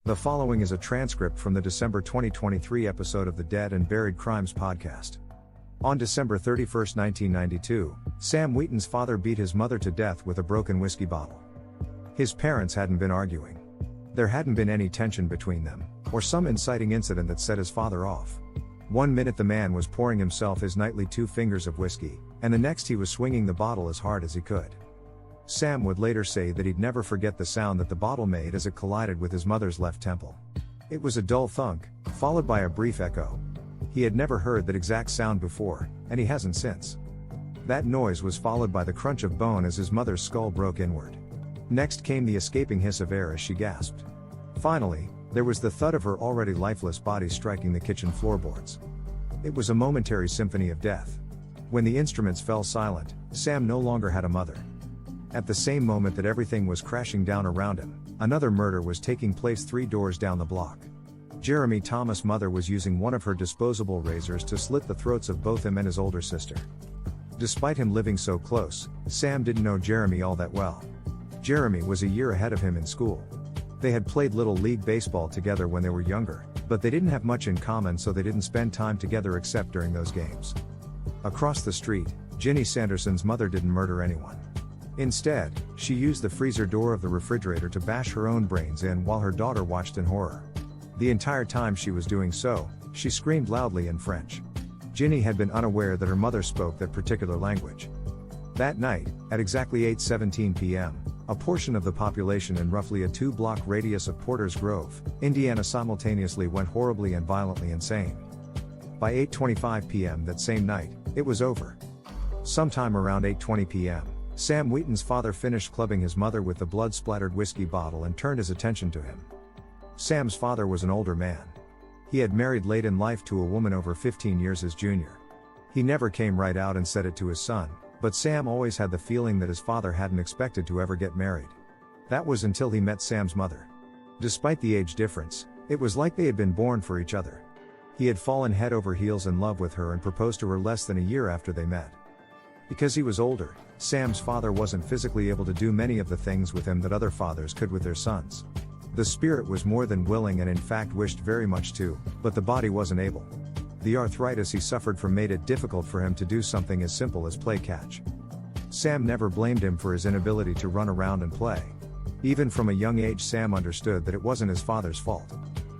The following is a transcript from the December 2023 episode of the Dead and Buried Crimes podcast. On December 31, 1992, Sam Wheaton's father beat his mother to death with a broken whiskey bottle. His parents hadn't been arguing. There hadn't been any tension between them, or some inciting incident that set his father off. One minute the man was pouring himself his nightly 2 fingers of whiskey, and the next he was swinging the bottle as hard as he could. Sam would later say that he'd never forget the sound that the bottle made as it collided with his mother's left temple. It was a dull thunk, followed by a brief echo. He had never heard that exact sound before, and he hasn't since. That noise was followed by the crunch of bone as his mother's skull broke inward. Next came the escaping hiss of air as she gasped. Finally, there was the thud of her already lifeless body striking the kitchen floorboards. It was a momentary symphony of death. When the instruments fell silent, Sam no longer had a mother. At the same moment that everything was crashing down around him, another murder was taking place 3 doors down the block. Jeremy Thomas' mother was using one of her disposable razors to slit the throats of both him and his older sister. Despite him living so close, Sam didn't know Jeremy all that well. Jeremy was a year ahead of him in school. They had played Little League baseball together when they were younger, but they didn't have much in common, so they didn't spend time together except during those games. Across the street, Ginny Sanderson's mother didn't murder anyone. Instead, she used the freezer door of the refrigerator to bash her own brains in while her daughter watched in horror. The entire time she was doing so, she screamed loudly in French. Ginny had been unaware that her mother spoke that particular language. That night, at exactly 8:17 p.m., a portion of the population in roughly a 2-block radius of Porter's Grove, Indiana simultaneously went horribly and violently insane. By 8:25 p.m. that same night, it was over. Sometime around 8:20 p.m., Sam Wheaton's father finished clubbing his mother with the blood-splattered whiskey bottle and turned his attention to him. Sam's father was an older man. He had married late in life to a woman over 15 years his junior. He never came right out and said it to his son, but Sam always had the feeling that his father hadn't expected to ever get married. That was until he met Sam's mother. Despite the age difference, it was like they had been born for each other. He had fallen head over heels in love with her and proposed to her less than a year after they met. Because he was older, Sam's father wasn't physically able to do many of the things with him that other fathers could with their sons. The spirit was more than willing and in fact wished very much to, but the body wasn't able. The arthritis he suffered from made it difficult for him to do something as simple as play catch. Sam never blamed him for his inability to run around and play. Even from a young age Sam understood that it wasn't his father's fault.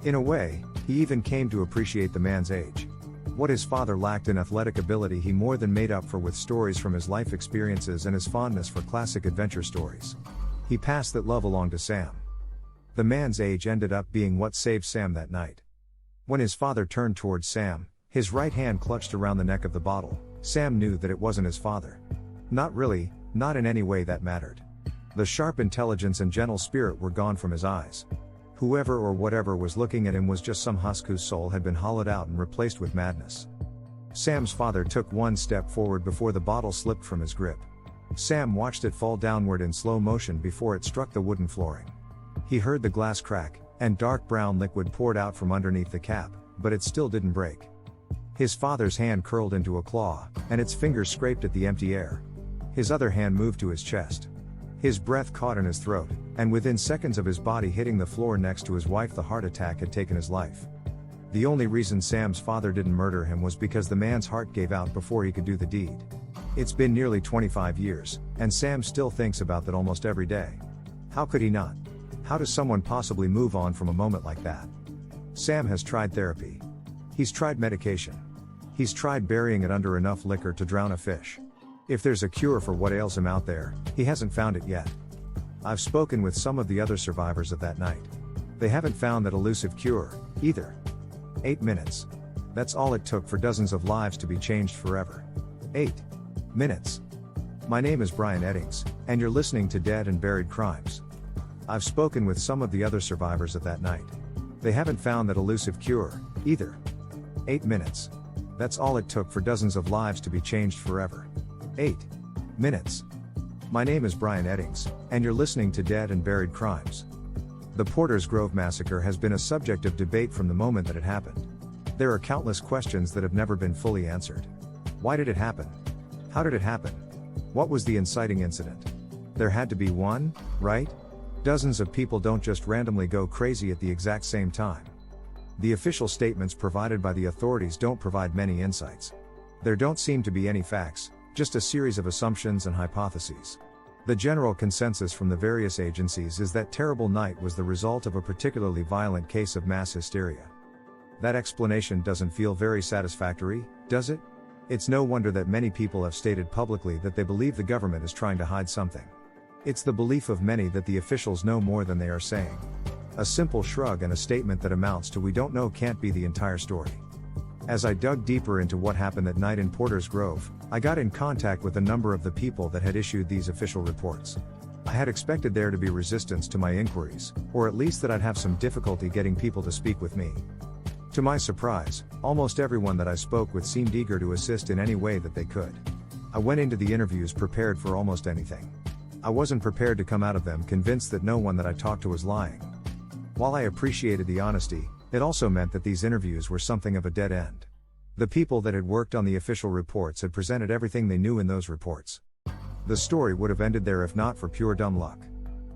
In a way, he even came to appreciate the man's age. What his father lacked in athletic ability he more than made up for with stories from his life experiences and his fondness for classic adventure stories. He passed that love along to Sam. The man's age ended up being what saved Sam that night. When his father turned towards Sam, his right hand clutched around the neck of the bottle, Sam knew that it wasn't his father. Not really, not in any way that mattered. The sharp intelligence and gentle spirit were gone from his eyes. Whoever or whatever was looking at him was just some husk whose soul had been hollowed out and replaced with madness. Sam's father took one step forward before the bottle slipped from his grip. Sam watched it fall downward in slow motion before it struck the wooden flooring. He heard the glass crack, and dark brown liquid poured out from underneath the cap, but it still didn't break. His father's hand curled into a claw, and its fingers scraped at the empty air. His other hand moved to his chest. His breath caught in his throat, and within seconds of his body hitting the floor next to his wife the heart attack had taken his life. The only reason Sam's father didn't murder him was because the man's heart gave out before he could do the deed. It's been nearly 25 years, and Sam still thinks about that almost every day. How could he not? How does someone possibly move on from a moment like that? Sam has tried therapy. He's tried medication. He's tried burying it under enough liquor to drown a fish. If there's a cure for what ails him out there, he hasn't found it yet. I've spoken with some of the other survivors of that night. They haven't found that elusive cure, either. 8 minutes. That's all it took for dozens of lives to be changed forever. 8 minutes. My name is Brian Eddings, and you're listening to Dead and Buried Crimes. I've spoken with some of the other survivors of that night. They haven't found that elusive cure, either. 8 minutes. That's all it took for dozens of lives to be changed forever. 8 minutes. My name is Brian Eddings, and you're listening to Dead and Buried Crimes. The Porter's Grove massacre has been a subject of debate from the moment that it happened. There are countless questions that have never been fully answered. Why did it happen? How did it happen? What was the inciting incident? There had to be one, right? Dozens of people don't just randomly go crazy at the exact same time. The official statements provided by the authorities don't provide many insights. There don't seem to be any facts, just a series of assumptions and hypotheses. The general consensus from the various agencies is that terrible night was the result of a particularly violent case of mass hysteria. That explanation doesn't feel very satisfactory, does it? It's no wonder that many people have stated publicly that they believe the government is trying to hide something. It's the belief of many that the officials know more than they are saying. A simple shrug and a statement that amounts to "we don't know" can't be the entire story. As I dug deeper into what happened that night in Porter's Grove, I got in contact with a number of the people that had issued these official reports. I had expected there to be resistance to my inquiries, or at least that I'd have some difficulty getting people to speak with me. To my surprise, almost everyone that I spoke with seemed eager to assist in any way that they could. I went into the interviews prepared for almost anything. I wasn't prepared to come out of them convinced that no one that I talked to was lying. While I appreciated the honesty, it also meant that these interviews were something of a dead end. The people that had worked on the official reports had presented everything they knew in those reports. The story would have ended there if not for pure dumb luck.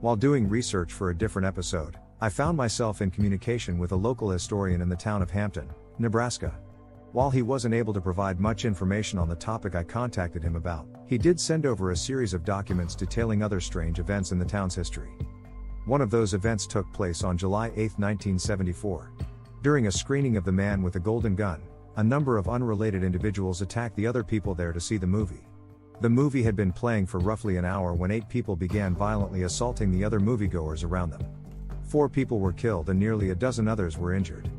While doing research for a different episode, I found myself in communication with a local historian in the town of Hampton, Nebraska. While he wasn't able to provide much information on the topic I contacted him about, he did send over a series of documents detailing other strange events in the town's history. One of those events took place on July 8, 1974. During a screening of The Man with the Golden Gun, a number of unrelated individuals attacked the other people there to see the movie. The movie had been playing for roughly an hour when 8 people began violently assaulting the other moviegoers around them. 4 people were killed and nearly a dozen others were injured.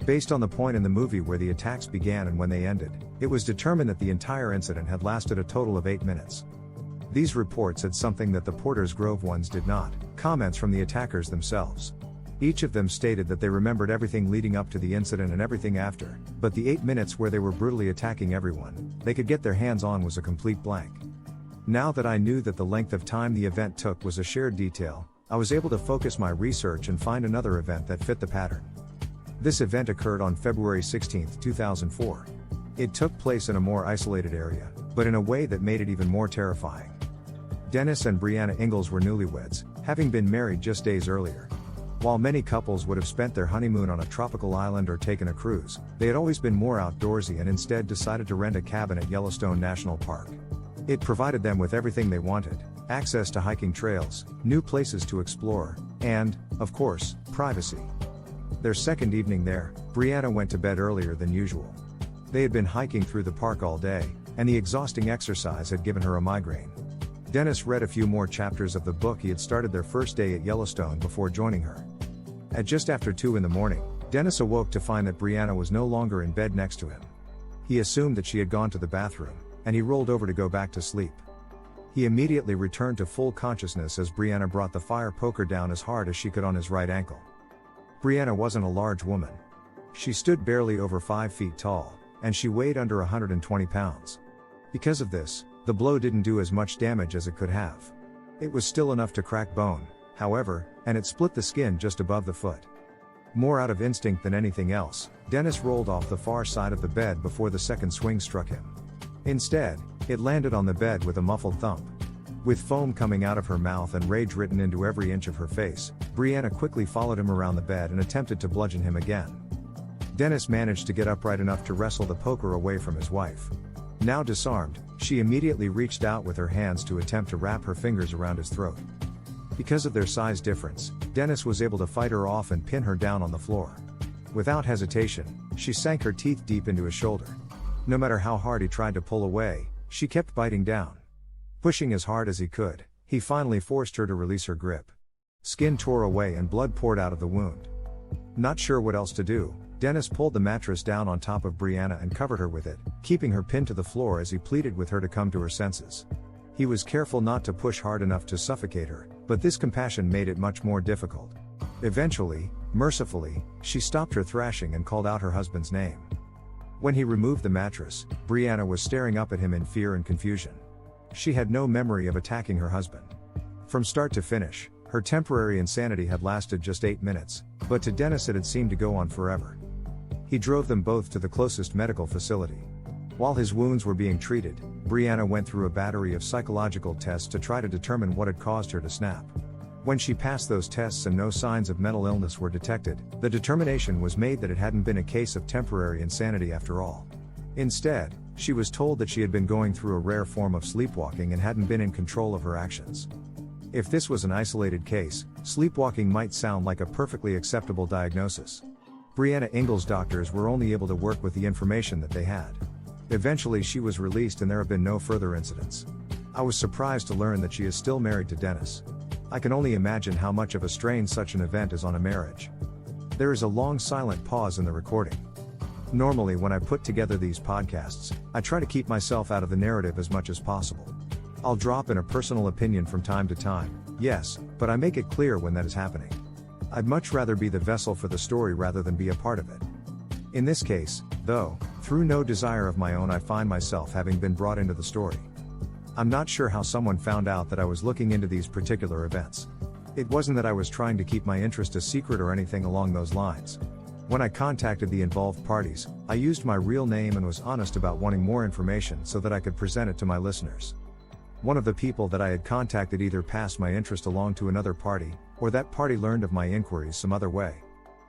Based on the point in the movie where the attacks began and when they ended, it was determined that the entire incident had lasted a total of 8 minutes. These reports had something that the Porter's Grove ones did not: comments from the attackers themselves. Each of them stated that they remembered everything leading up to the incident and everything after, but the 8 minutes where they were brutally attacking everyone they could get their hands on was a complete blank. Now that I knew that the length of time the event took was a shared detail, I was able to focus my research and find another event that fit the pattern. This event occurred on February 16, 2004. It took place in a more isolated area, but in a way that made it even more terrifying. Dennis and Brianna Ingalls were newlyweds, having been married just days earlier. While many couples would have spent their honeymoon on a tropical island or taken a cruise, they had always been more outdoorsy and instead decided to rent a cabin at Yellowstone National Park. It provided them with everything they wanted: access to hiking trails, new places to explore, and, of course, privacy. Their second evening there, Brianna went to bed earlier than usual. They had been hiking through the park all day, and the exhausting exercise had given her a migraine. Dennis read a few more chapters of the book he had started their first day at Yellowstone before joining her. At just after 2 in the morning, Dennis awoke to find that Brianna was no longer in bed next to him. He assumed that she had gone to the bathroom, and he rolled over to go back to sleep. He immediately returned to full consciousness as Brianna brought the fire poker down as hard as she could on his right ankle. Brianna wasn't a large woman. She stood barely over 5 feet tall, and she weighed under 120 pounds. Because of this, the blow didn't do as much damage as it could have. It was still enough to crack bone, however, and it split the skin just above the foot. More out of instinct than anything else, Dennis rolled off the far side of the bed before the second swing struck him. Instead, it landed on the bed with a muffled thump. With foam coming out of her mouth and rage written into every inch of her face, Brianna quickly followed him around the bed and attempted to bludgeon him again. Dennis managed to get upright enough to wrestle the poker away from his wife. Now disarmed, she immediately reached out with her hands to attempt to wrap her fingers around his throat. Because of their size difference, Dennis was able to fight her off and pin her down on the floor. Without hesitation, she sank her teeth deep into his shoulder. No matter how hard he tried to pull away, she kept biting down. Pushing as hard as he could, he finally forced her to release her grip. Skin tore away and blood poured out of the wound. Not sure what else to do, Dennis pulled the mattress down on top of Brianna and covered her with it, keeping her pinned to the floor as he pleaded with her to come to her senses. He was careful not to push hard enough to suffocate her, but this compassion made it much more difficult. Eventually, mercifully, she stopped her thrashing and called out her husband's name. When he removed the mattress, Brianna was staring up at him in fear and confusion. She had no memory of attacking her husband. From start to finish, her temporary insanity had lasted just 8 minutes, but to Dennis it had seemed to go on forever. He drove them both to the closest medical facility. While his wounds were being treated, Brianna went through a battery of psychological tests to try to determine what had caused her to snap. When she passed those tests and no signs of mental illness were detected, the determination was made that it hadn't been a case of temporary insanity after all. Instead, she was told that she had been going through a rare form of sleepwalking and hadn't been in control of her actions. If this was an isolated case, sleepwalking might sound like a perfectly acceptable diagnosis. Brian Eddings' doctors were only able to work with the information that they had. Eventually she was released and there have been no further incidents. I was surprised to learn that she is still married to Dennis. I can only imagine how much of a strain such an event is on a marriage. There is a long silent pause in the recording. Normally when I put together these podcasts, I try to keep myself out of the narrative as much as possible. I'll drop in a personal opinion from time to time, yes, but I make it clear when that is happening. I'd much rather be the vessel for the story rather than be a part of it. In this case, though, through no desire of my own I find myself having been brought into the story. I'm not sure how someone found out that I was looking into these particular events. It wasn't that I was trying to keep my interest a secret or anything along those lines. When I contacted the involved parties, I used my real name and was honest about wanting more information so that I could present it to my listeners. One of the people that I had contacted either passed my interest along to another party, or that party learned of my inquiries some other way.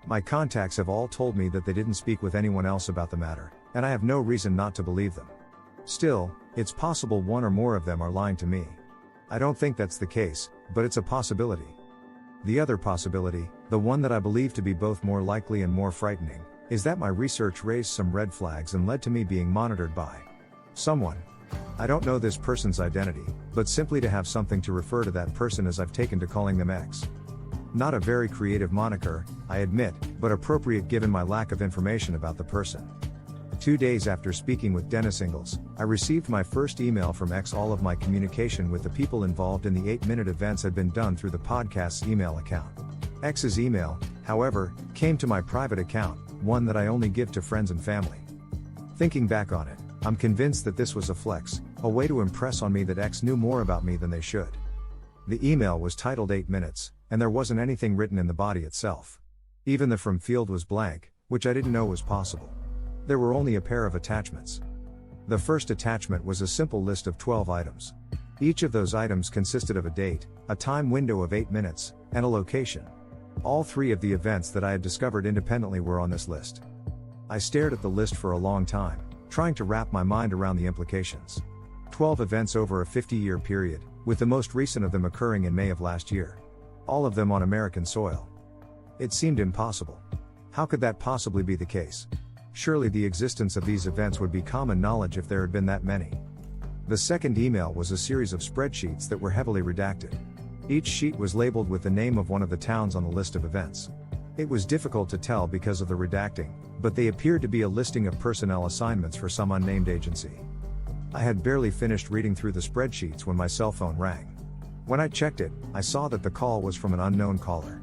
My contacts have all told me that they didn't speak with anyone else about the matter, and I have no reason not to believe them. Still, it's possible one or more of them are lying to me. I don't think that's the case, but it's a possibility. The other possibility, the one that I believe to be both more likely and more frightening, is that my research raised some red flags and led to me being monitored by someone. I don't know this person's identity, but simply to have something to refer to that person as I've taken to calling them X. Not a very creative moniker, I admit, but appropriate given my lack of information about the person. 2 days after speaking with Dennis Eddings, I received my first email from X. All of my communication with the people involved in the 8-minute events had been done through the podcast's email account. X's email, however, came to my private account, one that I only give to friends and family. Thinking back on it, I'm convinced that this was a flex, a way to impress on me that X knew more about me than they should. The email was titled 8 minutes, and there wasn't anything written in the body itself. Even the from field was blank, which I didn't know was possible. There were only a pair of attachments. The first attachment was a simple list of 12 items. Each of those items consisted of a date, a time window of 8 minutes, and a location. All 3 of the events that I had discovered independently were on this list. I stared at the list for a long time, trying to wrap my mind around the implications. 12 events over a 50-year period, with the most recent of them occurring in May of last year. All of them on American soil. It seemed impossible. How could that possibly be the case? Surely the existence of these events would be common knowledge if there had been that many. The second email was a series of spreadsheets that were heavily redacted. Each sheet was labeled with the name of one of the towns on the list of events. It was difficult to tell because of the redacting, but they appeared to be a listing of personnel assignments for some unnamed agency. I had barely finished reading through the spreadsheets when my cell phone rang. When I checked it, I saw that the call was from an unknown caller.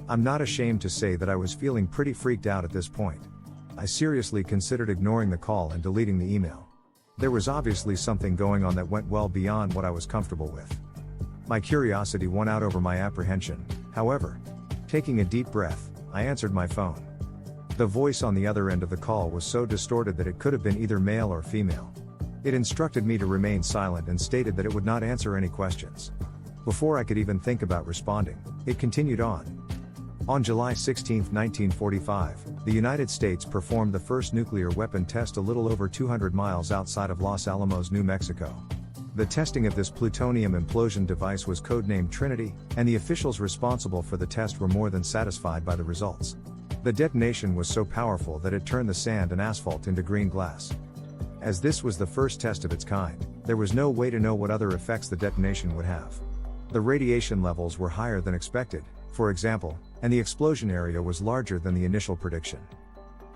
I'm not ashamed to say that I was feeling pretty freaked out at this point. I seriously considered ignoring the call and deleting the email. There was obviously something going on that went well beyond what I was comfortable with. My curiosity won out over my apprehension, however. Taking a deep breath, I answered my phone. The voice on the other end of the call was so distorted that it could have been either male or female. It instructed me to remain silent and stated that it would not answer any questions. Before I could even think about responding, it continued on. On July 16, 1945, the United States performed the first nuclear weapon test a little over 200 miles outside of Los Alamos, New Mexico. The testing of this plutonium implosion device was codenamed Trinity, and the officials responsible for the test were more than satisfied by the results. The detonation was so powerful that it turned the sand and asphalt into green glass. As this was the first test of its kind, there was no way to know what other effects the detonation would have. The radiation levels were higher than expected, for example, and the explosion area was larger than the initial prediction.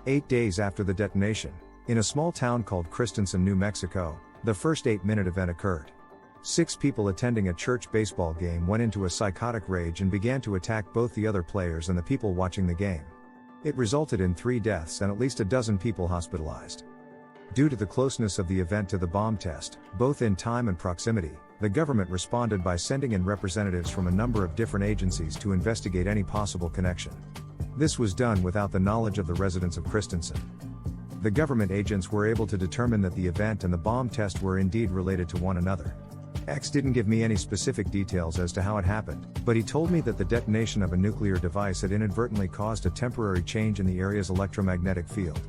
8 days after the detonation, in a small town called Christensen, New Mexico, the first 8-minute event occurred. 6 people attending a church baseball game went into a psychotic rage and began to attack both the other players and the people watching the game. It resulted in 3 deaths and at least a dozen people hospitalized. Due to the closeness of the event to the bomb test, both in time and proximity, the government responded by sending in representatives from a number of different agencies to investigate any possible connection. This was done without the knowledge of the residents of Christensen. The government agents were able to determine that the event and the bomb test were indeed related to one another. X didn't give me any specific details as to how it happened, but he told me that the detonation of a nuclear device had inadvertently caused a temporary change in the area's electromagnetic field.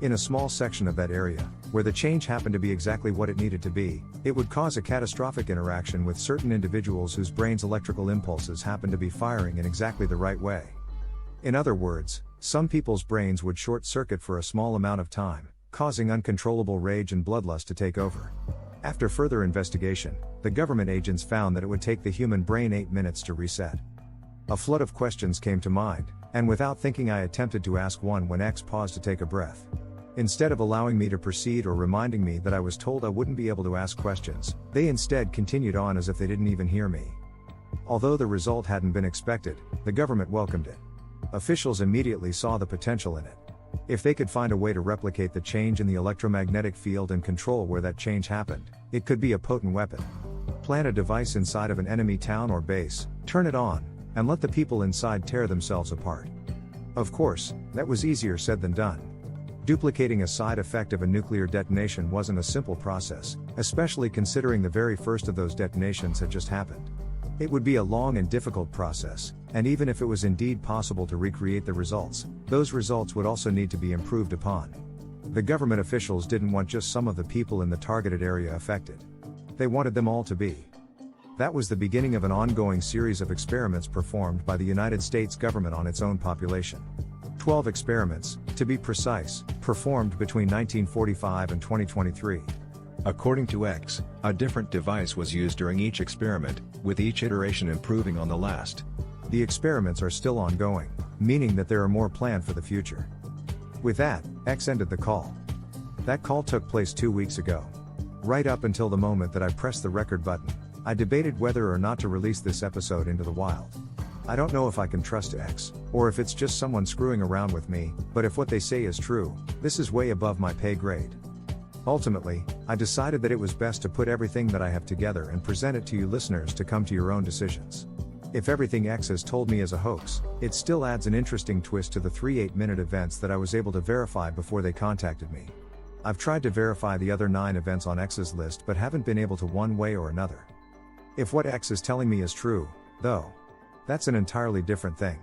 In a small section of that area, where the change happened to be exactly what it needed to be, it would cause a catastrophic interaction with certain individuals whose brains' electrical impulses happened to be firing in exactly the right way. In other words, some people's brains would short circuit for a small amount of time, causing uncontrollable rage and bloodlust to take over. After further investigation, the government agents found that it would take the human brain 8 minutes to reset. A flood of questions came to mind, and without thinking I attempted to ask one when X paused to take a breath. Instead of allowing me to proceed or reminding me that I was told I wouldn't be able to ask questions, they instead continued on as if they didn't even hear me. Although the result hadn't been expected, the government welcomed it. Officials immediately saw the potential in it. If they could find a way to replicate the change in the electromagnetic field and control where that change happened, it could be a potent weapon. Plant a device inside of an enemy town or base, turn it on, and let the people inside tear themselves apart. Of course, that was easier said than done. Duplicating a side effect of a nuclear detonation wasn't a simple process, especially considering the very first of those detonations had just happened. It would be a long and difficult process, and even if it was indeed possible to recreate the results, those results would also need to be improved upon. The government officials didn't want just some of the people in the targeted area affected. They wanted them all to be. That was the beginning of an ongoing series of experiments performed by the United States government on its own population. 12 experiments, to be precise, performed between 1945 and 2023. According to X, a different device was used during each experiment, with each iteration improving on the last. The experiments are still ongoing, meaning that there are more planned for the future. With that, X ended the call. That call took place 2 weeks ago. Right up until the moment that I pressed the record button, I debated whether or not to release this episode into the wild. I don't know if I can trust X, or if it's just someone screwing around with me, but if what they say is true, this is way above my pay grade. Ultimately, I decided that it was best to put everything that I have together and present it to you listeners to come to your own decisions. If everything X has told me is a hoax, it still adds an interesting twist to the 3 8-minute events that I was able to verify before they contacted me. I've tried to verify the other 9 events on X's list but haven't been able to one way or another. If what X is telling me is true, though, that's an entirely different thing.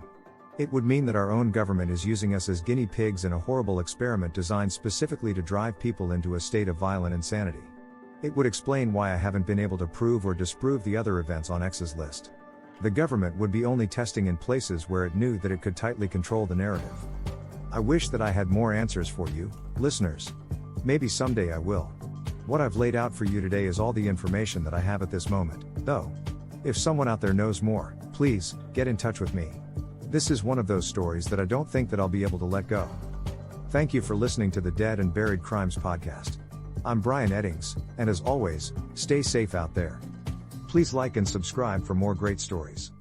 It would mean that our own government is using us as guinea pigs in a horrible experiment designed specifically to drive people into a state of violent insanity. It would explain why I haven't been able to prove or disprove the other events on X's list. The government would be only testing in places where it knew that it could tightly control the narrative. I wish that I had more answers for you, listeners. Maybe someday I will. What I've laid out for you today is all the information that I have at this moment, though. If someone out there knows more, please, get in touch with me. This is one of those stories that I don't think that I'll be able to let go. Thank you for listening to the Dead and Buried Crimes podcast. I'm Brian Eddings, and as always, stay safe out there. Please like and subscribe for more great stories.